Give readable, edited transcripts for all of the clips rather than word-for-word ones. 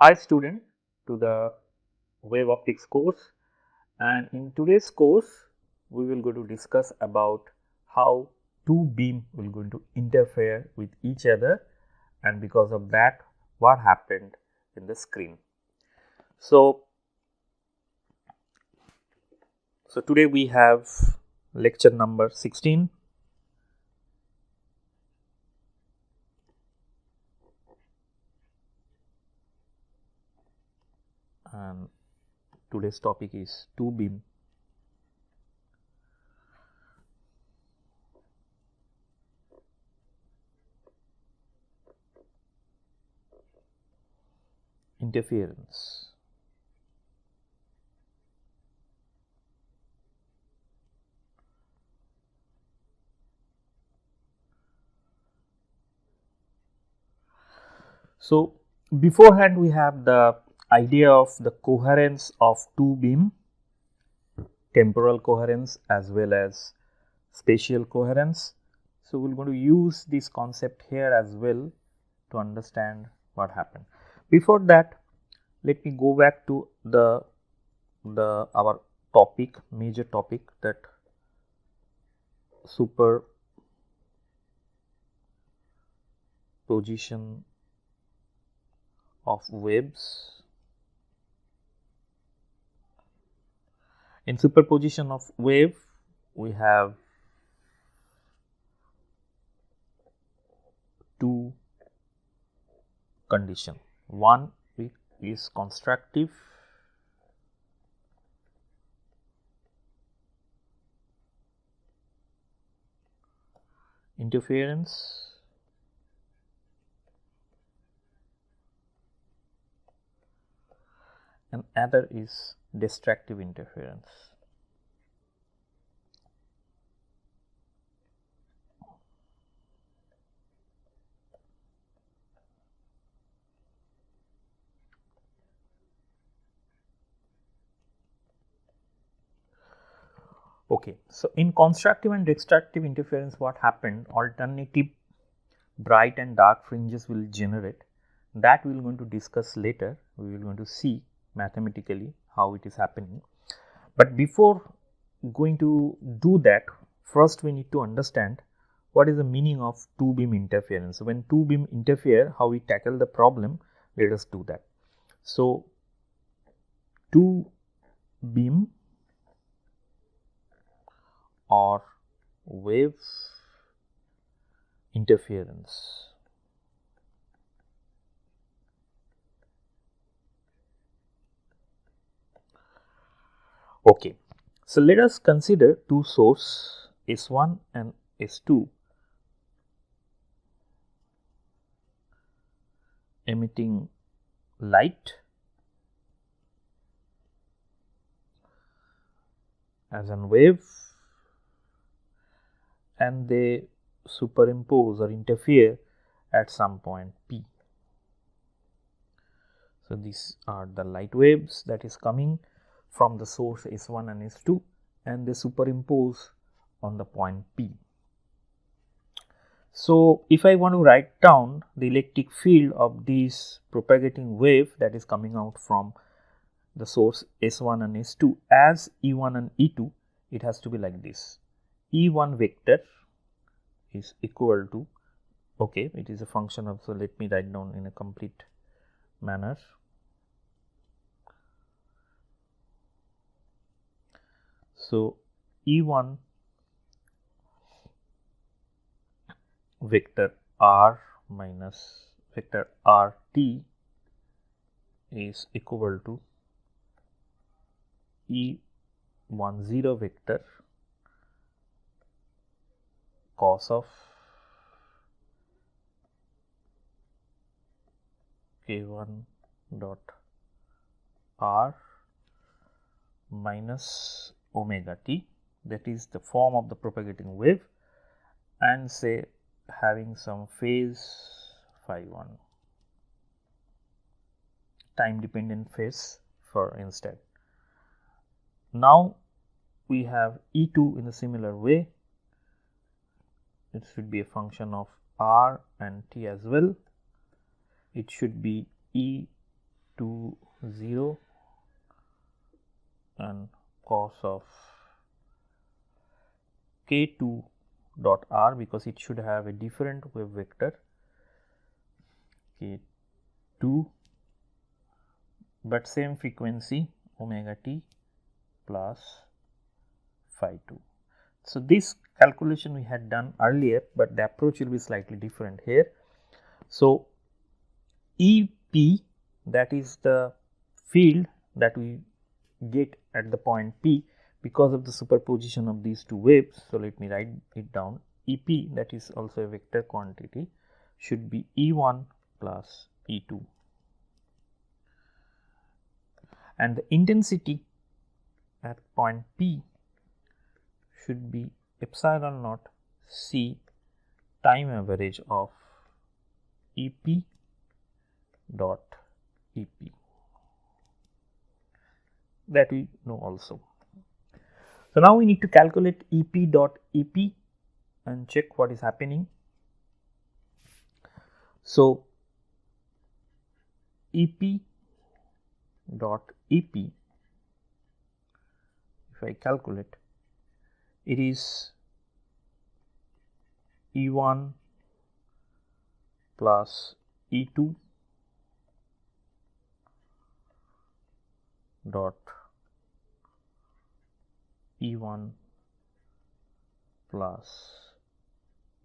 Hi student to the wave optics course, and in today's course we will go to discuss about how two beam will going to interfere with each other, and because of that what happened in the screen. So today we have lecture number 16. And today's topic is two beam interference. So beforehand we have the idea of the coherence of two beam, temporal coherence as well as spatial coherence. So we are going to use this concept here as well to understand what happened. Before that, let me go back to our topic, major topic, that superposition of waves. In superposition of wave, we have two condition. One is constructive interference, and other is destructive interference. Okay, so in constructive and destructive interference, what happened? Alternative bright and dark fringes will generate. That we will going to discuss later. We will going to see mathematically how it is happening. But before going to do that, first we need to understand what is the meaning of two beam interference. When two beam interfere, how we tackle the problem, let us do that. So two beam or wave interference. Okay, so let us consider two sources S1 and S2 emitting light as an wave, and they superimpose or interfere at some point P. So these are the light waves that is coming from the source S1 and S2, and they superimpose on the point P. So if I want to write down the electric field of this propagating wave that is coming out from the source S1 and S2 as E1 and E2, it has to be like this. E1 vector is equal to, okay, it is a function of, so let me write down in a complete manner. So E1 vector R minus vector RT is equal to E10 vector cos of K1 dot R minus omega t, that is the form of the propagating wave, and say having some phase phi 1, time dependent phase for instead. Now we have E2 in a similar way. It should be a function of R and T as well. It should be 2 0 and cos of k2 dot r, because it should have a different wave vector k2 but same frequency omega t plus phi 2. So, this calculation we had done earlier, but the approach will be slightly different here. So, EP, that is the field that we get at the point P because of the superposition of these two waves. So, let me write it down. EP, that is also a vector quantity, should be E1 plus E2, and the intensity at point P should be epsilon naught C time average of EP dot EP, that we know also. So, now we need to calculate EP dot EP and check what is happening. So, EP dot EP, if I calculate, it is E1 plus E2 dot E1 plus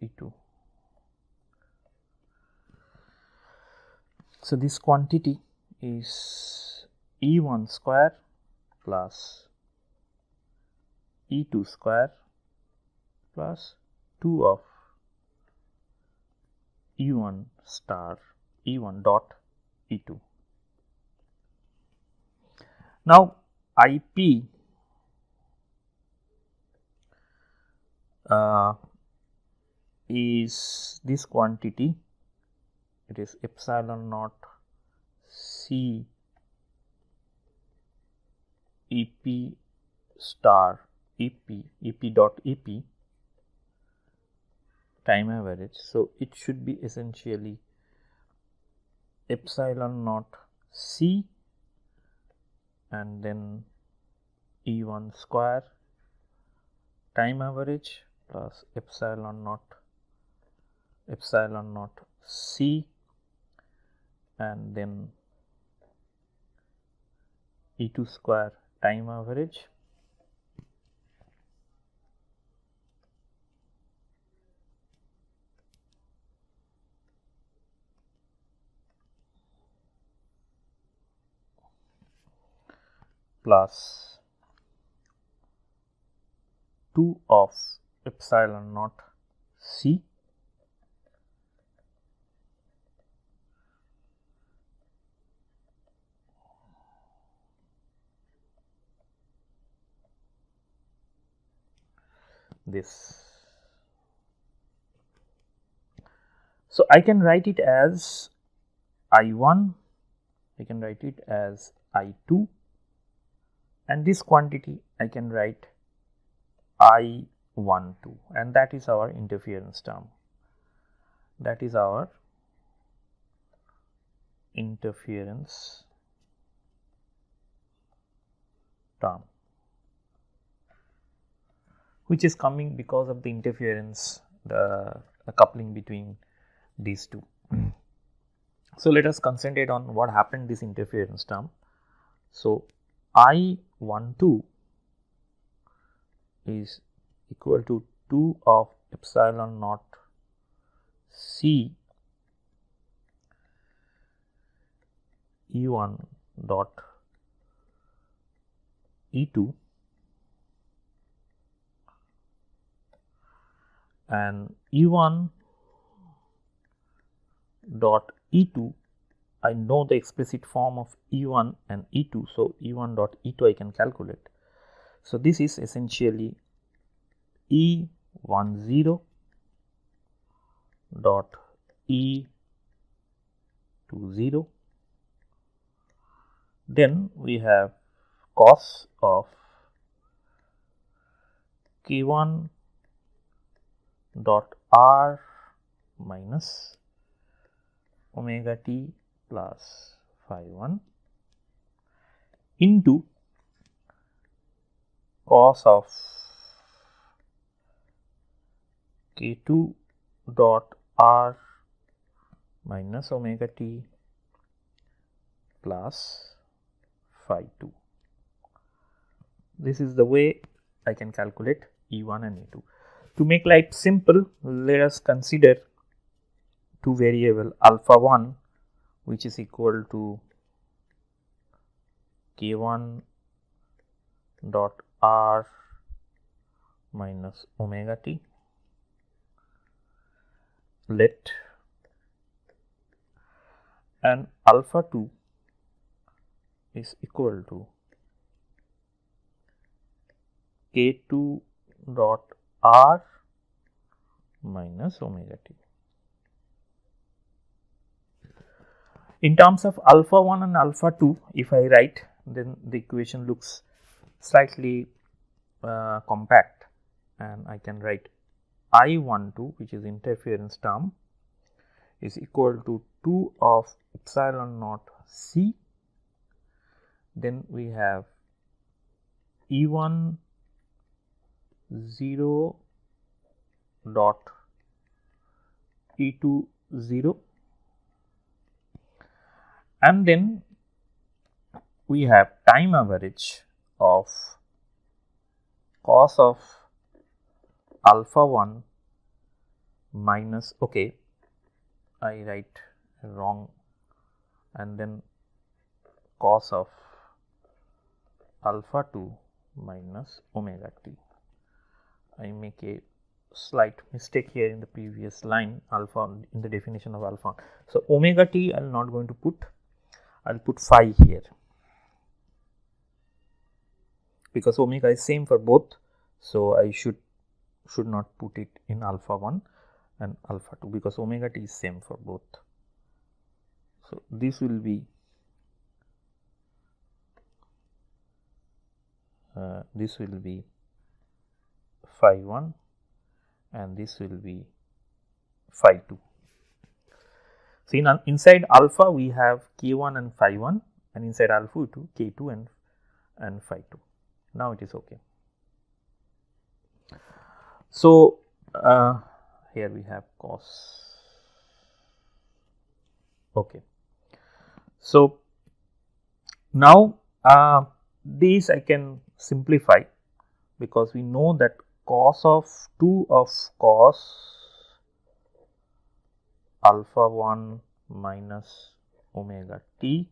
E2. So, this quantity is E1 square plus E2 square plus 2 of E1 star E1 dot E2. Now, IP is this quantity, it is epsilon naught C EP star EP dot EP time average. So, it should be essentially epsilon naught C and then E1 square time average plus epsilon naught C and then E2 square time average plus 2 of epsilon naught C this. So, I can write it as I1, I can write it as I2, and this quantity I can write I12, and that is our interference term. That is our interference term, which is coming because of the interference, the coupling between these two. So, let us concentrate on what happened this interference term. So, I12 is equal to 2 of epsilon naught C E1 dot E2 and E1 dot E2, I know the explicit form of E1 and E2. So, E1 dot E2 I can calculate. So, this is essentially E10 dot E20. Then we have cos of K1 dot R minus omega t plus phi 1 into cos of k2 dot r minus omega t plus phi 2. This is the way I can calculate E1 and E2. To make life simple, let us consider two variable alpha 1, which is equal to k1 dot r minus omega t. Let and alpha 2 is equal to k2 dot r minus omega t. In terms of alpha 1 and alpha 2, if I write, then the equation looks slightly compact, and I can write I12, which is interference term, is equal to 2 of epsilon naught c. Then we have E1 0 dot E2 0, and then we have time average of cos of alpha 1 minus, okay, I write wrong, and then cos of alpha 2 minus omega t. I make a slight mistake here in the previous line, alpha in the definition of alpha. So, omega t I am not going to put, I will put phi here, because omega is same for both. So, I should not put it in alpha 1 and alpha 2, because omega t is same for both. So, this will be phi 1 and this will be phi 2. So, inside alpha we have k1 and phi 1, and inside alpha 2 k2 and phi 2. Now, it is okay. So, here we have cos. Okay. So, now these I can simplify, because we know that cos of 2 of cos alpha 1 minus omega t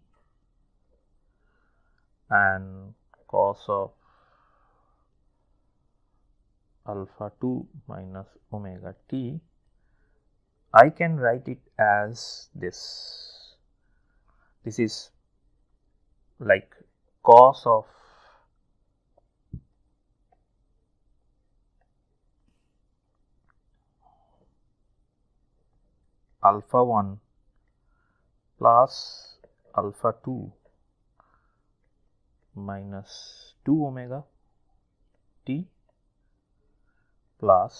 and cos of alpha 2 minus omega t, I can write it as this. This is like cos of alpha 1 plus alpha 2 minus 2 omega t plus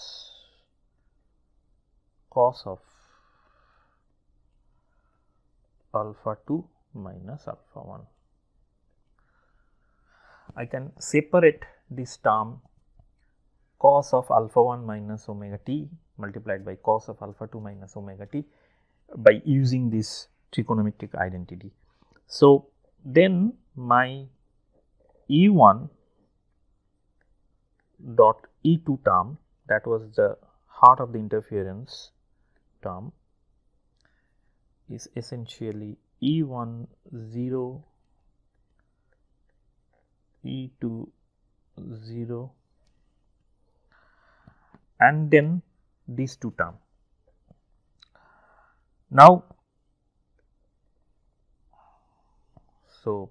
cos of alpha 2 minus alpha 1. I can separate this term cos of alpha 1 minus omega t multiplied by cos of alpha 2 minus omega t by using this trigonometric identity. So, then my E1 dot E2 term, that was the heart of the interference term, is essentially E1 0, E2 0, and then these two terms. Now, so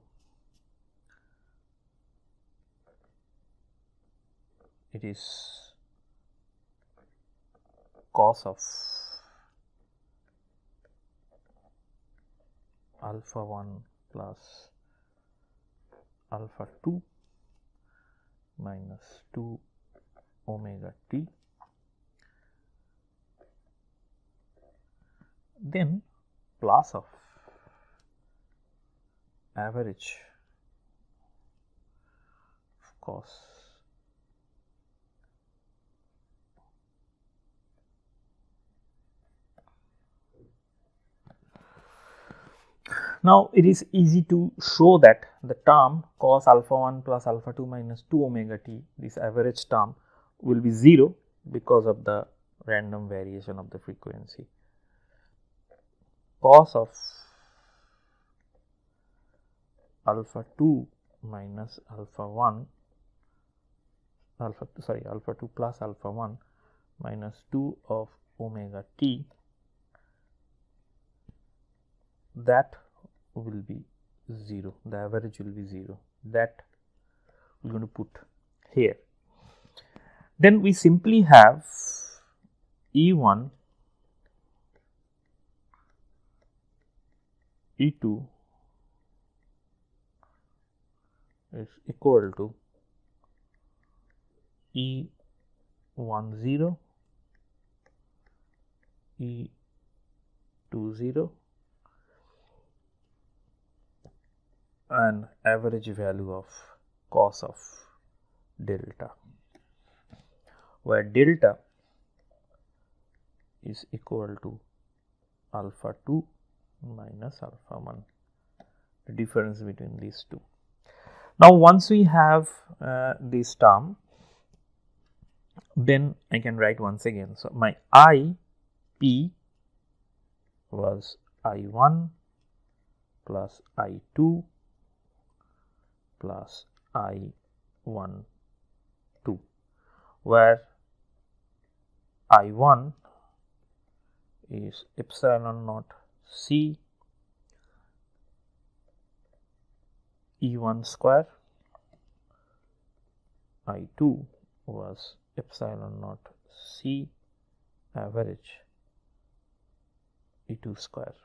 it is cos of alpha 1 plus alpha 2 minus 2 omega t, then plus of average cos. Now, it is easy to show that the term cos alpha 1 plus alpha 2 minus 2 omega t, this average term will be 0 because of the random variation of the frequency. Cos of alpha 2 minus alpha 1 alpha 2 plus alpha 1 minus 2 of omega t, that will be 0, the average will be 0, that we are going to put here. Then we simply have E1, E2 is equal to E10, E20 and average value of cos of delta, where delta is equal to alpha 2 minus alpha 1, the difference between these two. Now, once we have this term, then I can write once again. So, my I P was I1 plus I2 plus I1 2, where I1 is epsilon naught C E1 square, I2 was epsilon naught C average E2 square.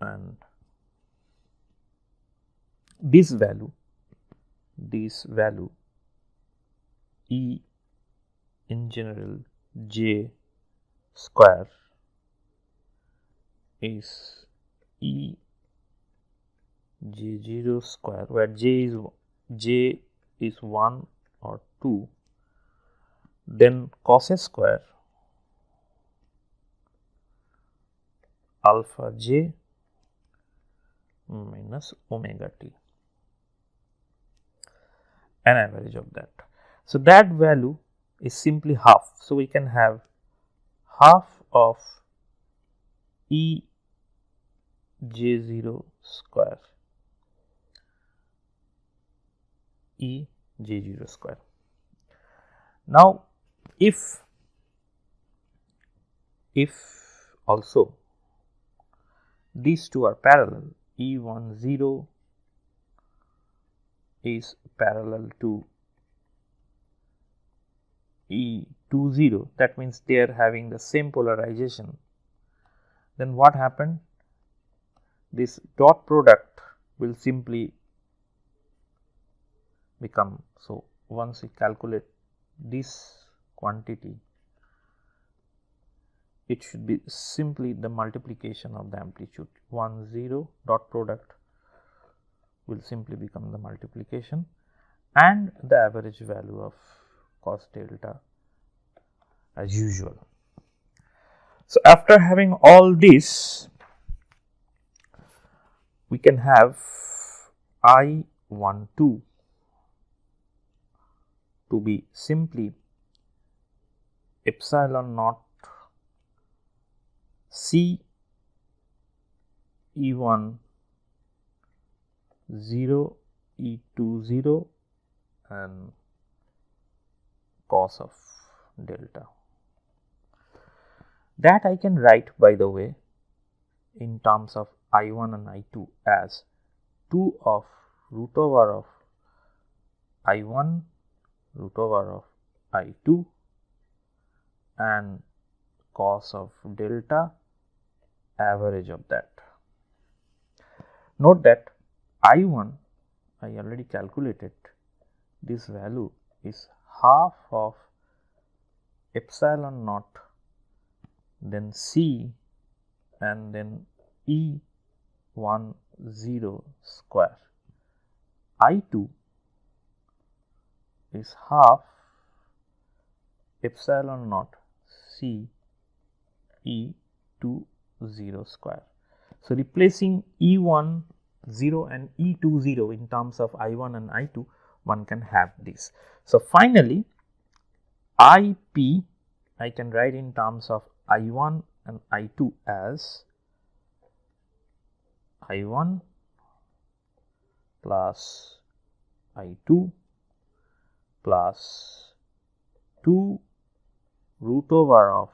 And this value E in general J square is E J0 square, where J is 1 or 2, then cos a square alpha j minus omega t, an average of that. So, that value is simply half. So, we can have half of E J0 square, E J0 square. Now, if also these two are parallel, E10 is parallel to E20, that means they are having the same polarization, then what happened? This dot product will simply become, so once we calculate this quantity, it should be simply the multiplication of the amplitude. 1 0 dot product will simply become the multiplication and the average value of cos delta as usual. So, after having all this, we can have I12 to be simply epsilon naught C E1 0 E20 and cos of delta. That I can write, by the way, in terms of I1 and I2 as 2 of root over of I1 root over of I2 and cos of delta average of that. Note that I1 I already calculated, this value is half of epsilon naught, then C and then E10 0 square. I2 is half epsilon naught C E2 0 square. So, replacing E1 0 and E2 0 in terms of I1 and I2, one can have this. So, finally, IP I can write in terms of I1 and I2 as I1 plus I2 plus 2 root over of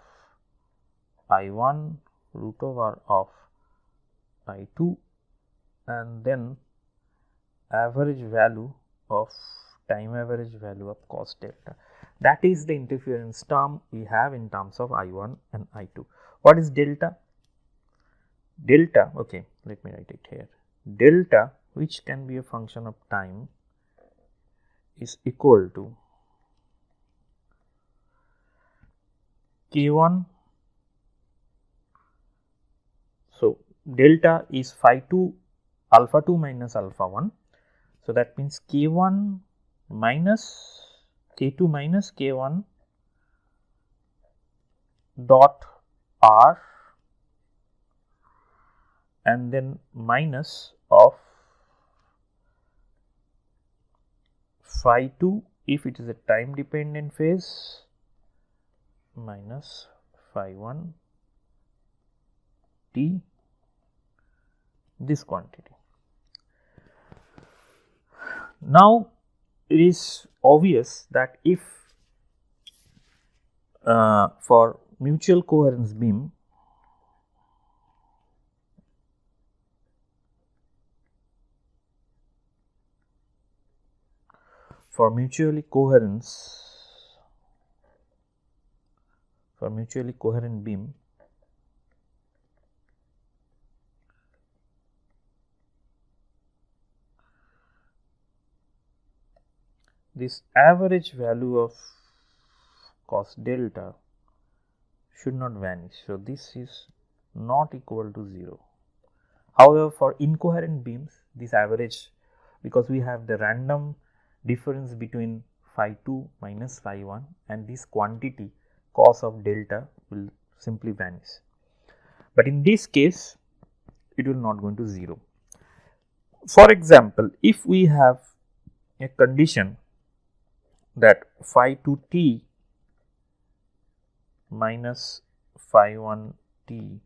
I1 root over of I2 and then average value of time average value of cos delta. That is the interference term we have in terms of I1 and I2. What is delta? Delta, okay, let me write it here. Delta, which can be a function of time, is equal to K1. So, delta is phi 2 alpha 2 minus alpha 1. So, that means K1 minus K2 minus K1 dot R and then minus of phi 2 if it is a time dependent phase minus phi 1 T this quantity. Now, it is obvious that if for mutual coherence beam mutually coherent beam, this average value of cos delta should not vanish. So, this is not equal to 0. However, for incoherent beams, this average, because we have the random difference between phi 2 minus phi 1 and this quantity cos of delta will simply vanish. But in this case, it will not go into 0. For example, if we have a condition that phi 2 t minus phi 1 t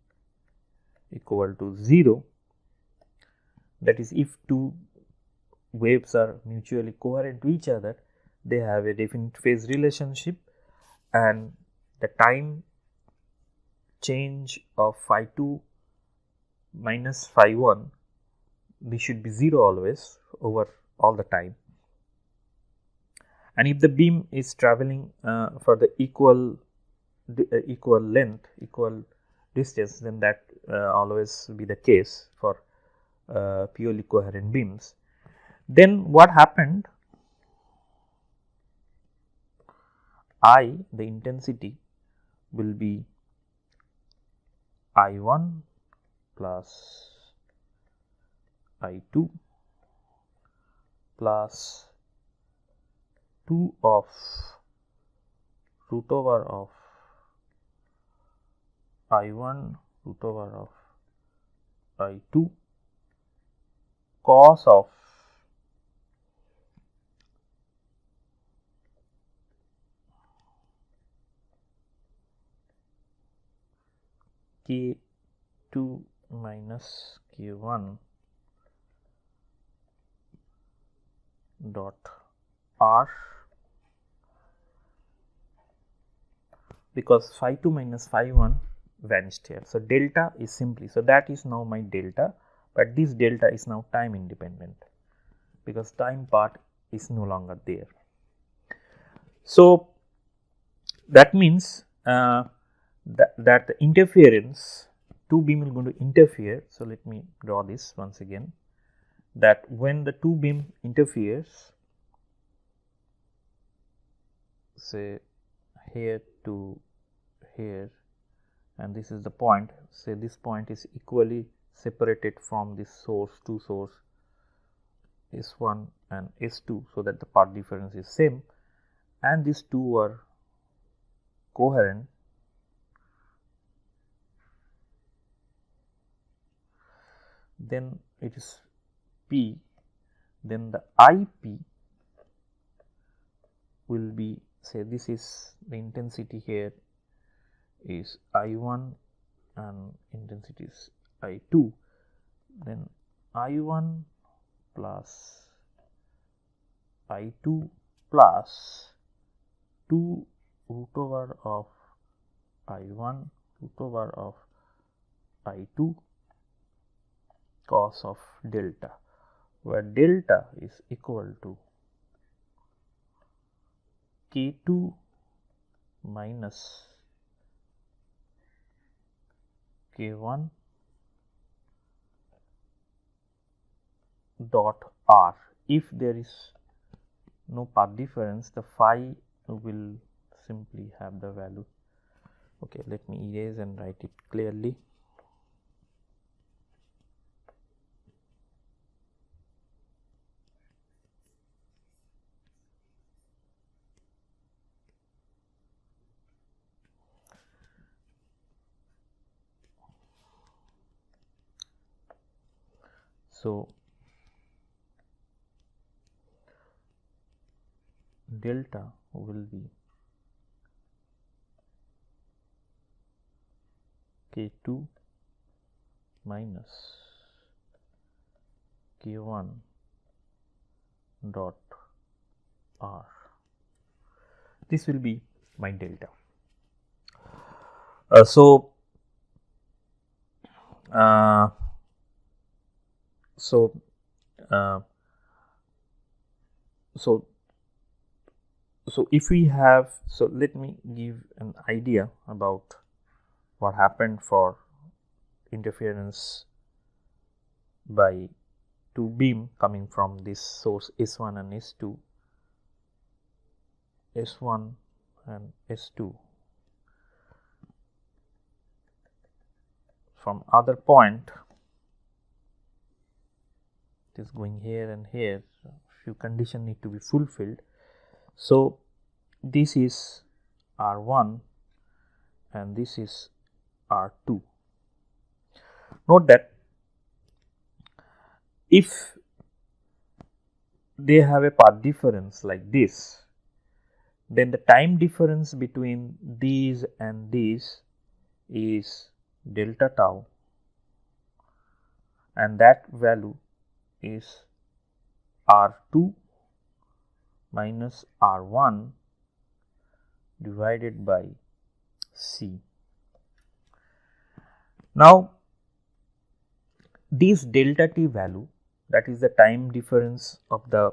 equal to 0, that is if two waves are mutually coherent to each other, they have a definite phase relationship and the time change of phi 2 minus phi 1, this should be 0 always over all the time. And if the beam is traveling for the equal length, equal distance, then that always be the case for purely coherent beams. Then what happened? I, the intensity, will be I1 plus I2 plus 2 of root over of I1 root over of I2 cos of K2 minus K1 dot R, because phi 2 minus phi 1 vanished here. So, delta is simply, so that is now my delta, but this delta is now time independent because time part is no longer there. So, that means that the interference, two beam is going to interfere. So, let me draw this once again, that when the two beam interferes, say here to here, and this is the point, say this point is equally separated from this source, two source S1 and S2, so that the path difference is same, and these two are coherent, then it is P, then the IP will be, say this is the intensity here is I1 and intensity is I2, then I1 plus I2 plus 2 root over of I1 root over of I2 cos of delta, where delta is equal to K2 minus K1 dot R. If there is no path difference, the phi will simply have the value. Okay, let me erase and write it clearly. So, delta will be K2 minus K1 dot R. This will be my delta. So if we have, so let me give an idea about what happened for interference by two beam coming from this source S1 and S2, S1 and S2 from other point. It is going here and here, so few conditions need to be fulfilled. So this is R1 and this is R2. Note that if they have a path difference like this, then the time difference between these and these is delta tau, and that value is R2 minus R1 divided by C. Now, this delta t value, that is the time difference of the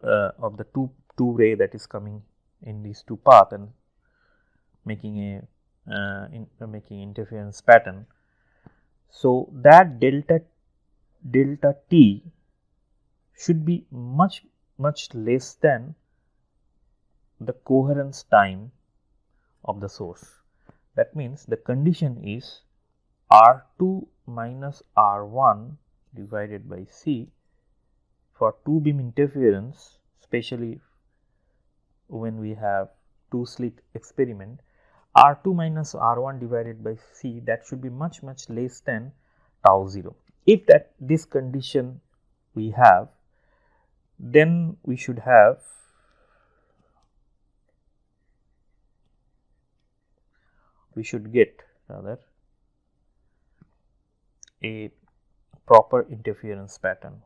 two ray that is coming in these two paths and making a making interference pattern. So that delta t should be much less than the coherence time of the source. That means the condition is R2 minus R1 divided by C for two beam interference, especially when we have two slit experiment. R2 minus R1 divided by C, that should be much less than tau 0. If this condition we have, then we should get rather a proper interference pattern.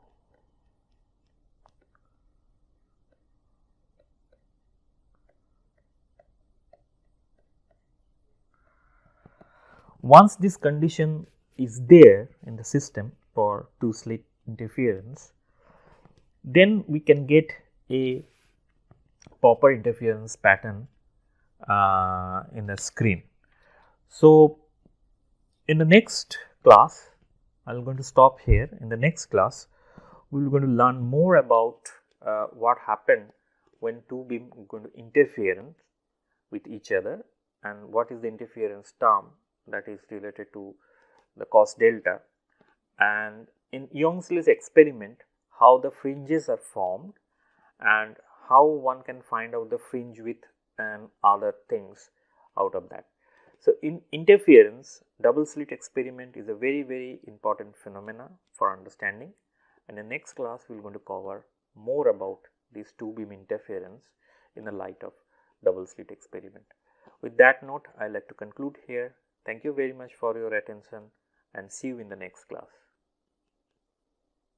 Once this condition is there in the system for two slit interference, then we can get a proper interference pattern in the screen. So, in the next class, I am going to stop here. In the next class, we are going to learn more about what happened when two beam are going to interfere with each other, and what is the interference term that is related to the cos delta, and in Youngsley's experiment how the fringes are formed and how one can find out the fringe width and other things out of that. So, in interference, double slit experiment is a very important phenomena for understanding, and in the next class we are going to cover more about this two beam interference in the light of double slit experiment. With that note, I like to conclude here. Thank you very much for your attention and see you in the next class.